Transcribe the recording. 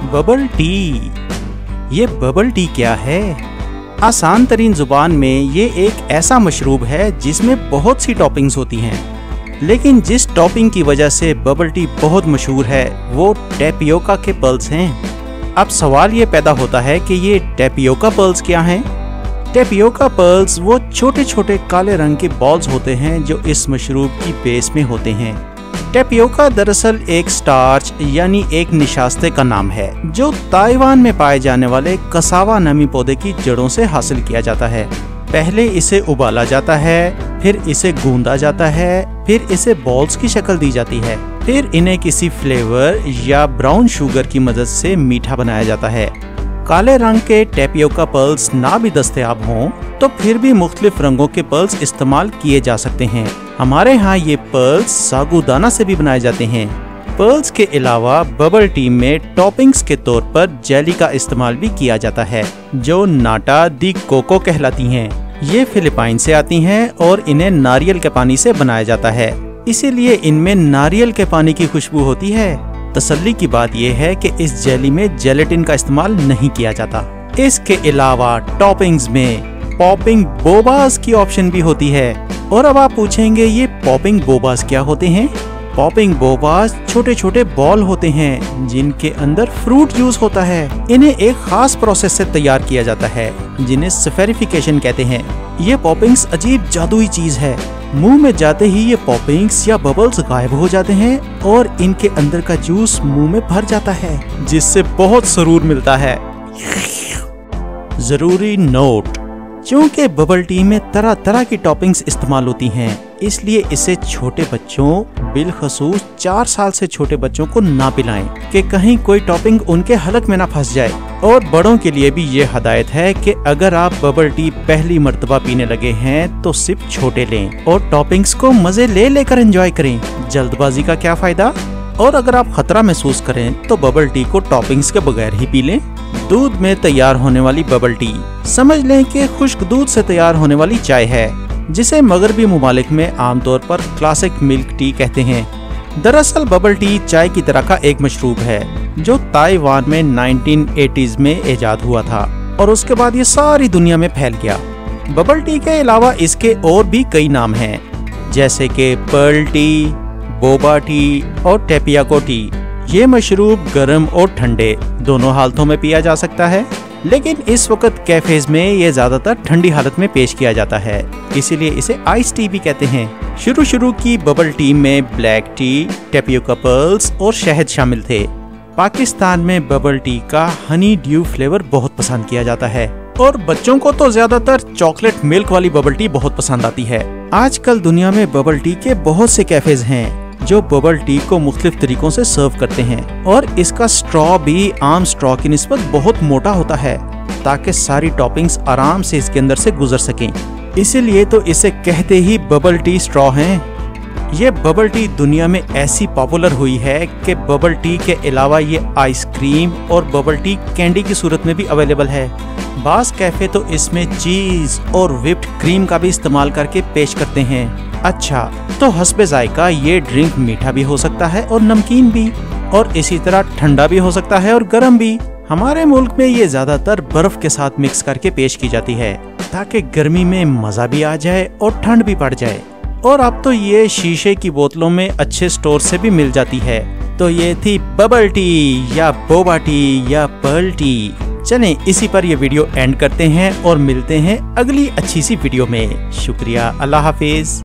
Bubble tea. ये bubble tea क्या है? आसान तरीन जुबान में ये एक ऐसा मशरूब है जिसमें बहुत सी टॉपिंग्स होती हैं, लेकिन जिस टॉपिंग की वजह से बबल टी बहुत मशहूर है वो टेपियोका के पल्स हैं। अब सवाल ये पैदा होता है कि ये टेपियोका पल्स क्या हैं? टेपियोका पल्स वो छोटे छोटे काले रंग के बॉल्स होते हैं जो इस मशरूब की बेस में होते हैं। टेपियोका दरअसल एक स्टार्च यानी एक निशास्ते का नाम है जो ताइवान में पाए जाने वाले कसावा नामी पौधे की जड़ों से हासिल किया जाता है। पहले इसे उबाला जाता है, फिर इसे गूंदा जाता है, फिर इसे बॉल्स की शक्ल दी जाती है, फिर इन्हें किसी फ्लेवर या ब्राउन शुगर की मदद से मीठा बनाया जाता है। काले रंग के टेपियोका पल्स ना भी दस्तयाब हों तो फिर भी मुख्तलिफ रंगों के पल्स इस्तेमाल किए जा सकते हैं। हमारे यहाँ ये पल्स सागुदाना से भी बनाए जाते हैं। पल्स के अलावा बबल टी में टॉपिंग्स के तौर पर जेली का इस्तेमाल भी किया जाता है जो नाटा दी कोको कहलाती हैं। ये फिलिपाइन से आती हैं और इन्हें नारियल के पानी से बनाया जाता है, इसीलिए इनमें नारियल के पानी की खुशबू होती है। तसल्ली की बात यह है कि इस जेली में जेलेटिन का इस्तेमाल नहीं किया जाता। इसके अलावा टॉपिंग्स में पॉपिंग बोबास की ऑप्शन भी होती है। और अब आप पूछेंगे ये पॉपिंग बोबास क्या होते हैं? पॉपिंग बोबास छोटे छोटे बॉल होते हैं जिनके अंदर फ्रूट जूस होता है। इन्हें एक खास प्रोसेस से तैयार किया जाता है जिन्हें सफेरिफिकेशन कहते हैं। ये पॉपिंग्स अजीब जादुई चीज है। मुंह में जाते ही ये पॉपिंग्स या बबल्स गायब हो जाते हैं और इनके अंदर का जूस मुंह में भर जाता है जिससे बहुत सुरूर मिलता है। जरूरी नोट, क्योंकि बबल टी में तरह तरह की टॉपिंग्स इस्तेमाल होती हैं, इसलिए इसे छोटे बच्चों, बिलखसूस 4 साल से छोटे बच्चों को ना पिलाएं कि कहीं कोई टॉपिंग उनके हलक में ना फंस जाए। और बड़ों के लिए भी ये हदायत है कि अगर आप बबल टी पहली मर्तबा पीने लगे हैं तो सिर्फ छोटे लें और टॉपिंग्स को मजे ले लेकर एंजॉय करें। जल्दबाजी का क्या फायदा? और अगर आप खतरा महसूस करें तो बबल टी को टॉपिंग्स के बगैर ही पी लें। दूध में तैयार होने वाली बबल टी समझ लें कि खुश्क दूध से तैयार होने वाली चाय है, जिसे मगरबी मुमालिक में आमतौर पर क्लासिक मिल्क टी कहते हैं। दरअसल बबल टी चाय की तरह का एक मशरूब है जो ताइवान में 1980s में ईजाद हुआ था और उसके बाद ये सारी दुनिया में फैल गया। बबल टी के अलावा इसके और भी कई नाम हैं, जैसे कि पर्ल टी, बोबा टी और टेपियाको टी। ये मशरूब गर्म और ठंडे दोनों हालतों में पिया जा सकता है, लेकिन इस वक्त कैफेज में ये ज्यादातर ठंडी हालत में पेश किया जाता है, इसीलिए इसे आइस टी भी कहते हैं। शुरू की बबल टी में ब्लैक टी, टेपियोका पल्स और शहद शामिल थे। पाकिस्तान में बबल टी का हनी ड्यू फ्लेवर बहुत पसंद किया जाता है और बच्चों को तो ज्यादातर चॉकलेट मिल्क वाली बबल टी बहुत पसंद आती है। आजकल दुनिया में बबल टी के बहुत से कैफेज हैं जो बबल टी को मुख्तलिफ तरीकों से सर्व करते हैं और इसका स्ट्रॉ भी आम स्ट्रॉ की निस्बत बहुत मोटा होता है ताकि सारी टॉपिंग्स आराम से इसके अंदर से गुजर सकें। इसीलिए तो इसे कहते ही बबल टी स्ट्रॉ हैं। ये बबल टी दुनिया में ऐसी पॉपुलर हुई है कि बबल टी के अलावा ये आइसक्रीम और बबल टी कैंडी की सूरत में भी अवेलेबल है। बास कैफे तो इसमें चीज और व्हिप्ड क्रीम का भी इस्तेमाल करके पेश करते हैं। अच्छा, तो हस्बे जायका ये ड्रिंक मीठा भी हो सकता है और नमकीन भी, और इसी तरह ठंडा भी हो सकता है और गर्म भी। हमारे मुल्क में ये ज्यादातर बर्फ के साथ मिक्स करके पेश की जाती है ताकि गर्मी में मजा भी आ जाए और ठंड भी पड़ जाए। और अब तो ये शीशे की बोतलों में अच्छे स्टोर से भी मिल जाती है। तो ये थी बबल टी या बोबा टी या पर्ल टी। चलें इसी पर ये वीडियो एंड करते हैं और मिलते हैं अगली अच्छी सी वीडियो में। शुक्रिया, अल्लाह हाफिज।